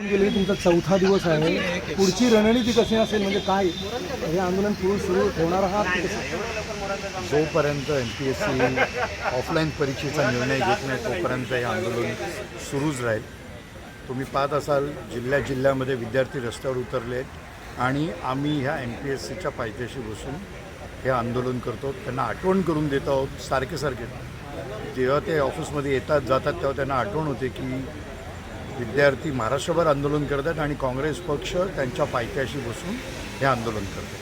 गेले तुमचा चौथा दिवस आहे, पुढची रणनीती कशी असेल, म्हणजे काय हे आंदोलन सुरू ठेवणार आहात की कसं? जोपर्यंत MPSC ऑफलाईन परीक्षेचा निर्णय घेत नाही तोपर्यंत हे आंदोलन सुरूच राहील. तुम्ही पाहत असाल जिल्ह्यामध्ये विद्यार्थी रस्त्यावर उतरले आहेत आणि आम्ही ह्या MPSCच्या पायथ्याशी बसून हे आंदोलन करतो. त्यांना आठवण करून देत आहोत सारखे जेव्हा ते ऑफिसमध्ये येतात जातात तेव्हा त्यांना आठवण होते की विद्यार्थी महाराष्ट्रभर आंदोलन करतात आणि काँग्रेस पक्ष त्यांच्या पायथ्याशी बसून हे आंदोलन करतात.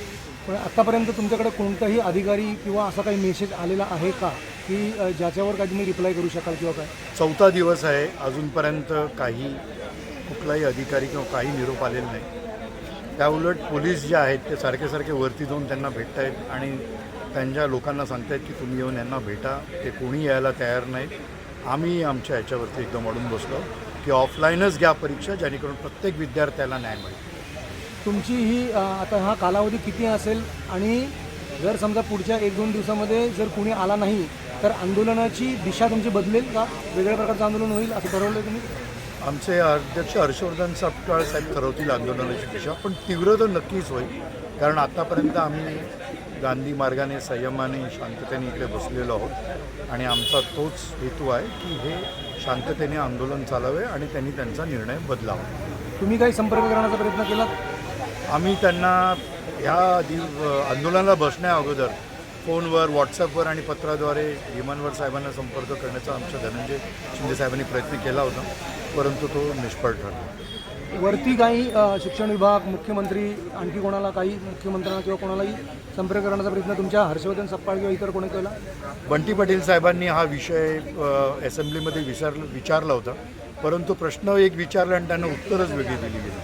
पण आत्तापर्यंत तुमच्याकडे कोणताही अधिकारी किंवा असा काही मेसेज आलेला आहे का की ज्याच्यावर काही तुम्ही रिप्लाय करू शकाल किंवा काय? चौथा दिवस आहे, अजूनपर्यंत कुठलाही अधिकारी किंवा काही निरोप आलेला नाही. त्याउलट पोलीस जे आहेत ते सारखे वरती जाऊन त्यांना भेटत आहेत आणि त्यांच्या लोकांना सांगत आहेत की तुम्ही येऊन यांना भेटा. ते कोणी यायला तयार नाहीत. आम्ही आमच्या ह्याच्यावरती एकदम अडून बसलो की ऑफलाईनच घ्या परीक्षा, जेणेकरून प्रत्येक विद्यार्थ्याला न्याय मिळेल. तुमची ही आता हा कालावधी किती असेल आणि जर समजा पुढच्या 1-2 दिवसामध्ये जर कुणी आला नाही तर आंदोलनाची दिशा तुमची बदलेल का? वेगळ्या प्रकारचं आंदोलन होईल असं ठरवलं तुम्ही? आमचे अध्यक्ष हर्षवर्धन सपकाळ साहेब ठरवतील आंदोलनाची दिशा, पण तीव्र तर नक्कीच होईल. कारण आत्तापर्यंत आम्ही गांधी मार्गाने संयमाने शांततेने इकडे बसलेलो आहोत आणि आमचा तोच हेतू आहे की हे शांततेने आंदोलन चालावे आणि त्यांनी त्यांचा निर्णय बदलावा. तुम्ही काही संपर्क करण्याचा प्रयत्न केला? आम्ही त्यांना ह्या आंदोलनाला बसण्या अगोदर फोनवर, व्हॉट्सअपवर आणि पत्राद्वारे विमानवर साहेबांना संपर्क करण्याचा आमच्या धनंजय शिंदे साहेबांनी प्रयत्न केला होता, परंतु तो निष्फळ ठरला. वरती काही शिक्षण विभाग, मुख्यमंत्री, आणखी कोणाला काही मुख्यमंत्र्यांना किंवा कोणालाही संपर्क करण्याचा प्रयत्न तुमच्या हर्षवर्धन सपकाळ किंवा इतर कोणी केला? बंटी पाटील साहेबांनी हा विषय असेंब्लीमध्ये विचारला होता, परंतु प्रश्न एक विचारला आणि त्यांना उत्तरच वेगळी दिली गेली.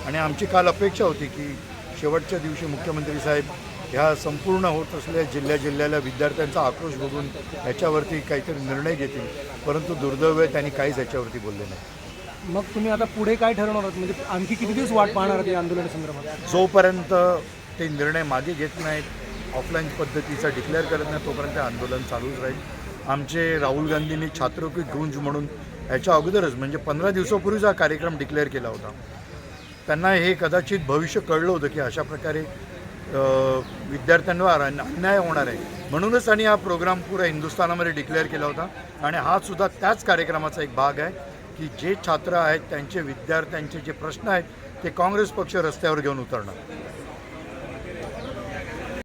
आणि आमची काल अपेक्षा होती की शेवटच्या दिवशी मुख्यमंत्री साहेब ह्या संपूर्ण होत असलेल्या जिल्ह्याला विद्यार्थ्यांचा आक्रोश बघून ह्याच्यावरती काहीतरी निर्णय घेतील, परंतु दुर्दैव आहे त्यांनी काहीच ह्याच्यावरती बोलले नाही. मग तुम्ही आता पुढे काय ठरवणार आहात? म्हणजे आणखी किती दिवस वाट पाहणार आहात या आंदोलनासंदर्भात? जोपर्यंत ते निर्णय मागे घेत नाहीत, ऑफलाईन पद्धतीचा डिक्लेअर करत नाही, तोपर्यंत आंदोलन चालूच राहील. आमचे राहुल गांधींनी छात्रों की गूंज म्हणून ह्याच्या अगोदरच म्हणजे 15 दिवसापूर्वीच हा कार्यक्रम डिक्लेअर केला होता. त्यांना हे कदाचित भविष्य कळलं होतं की अशा प्रकारे विद्यार्थ्यांवर अन्याय होणार आहे, म्हणूनच त्यांनी हा प्रोग्राम पुरा हिंदुस्थानामध्ये डिक्लेअर केला होता. आणि हा सुद्धा त्याच कार्यक्रमाचा एक भाग आहे की जे छात्र आहेत त्यांचे विद्यार्थ्यांचे जे प्रश्न आहेत ते काँग्रेस पक्ष रस्त्यावर घेऊन उतरणार.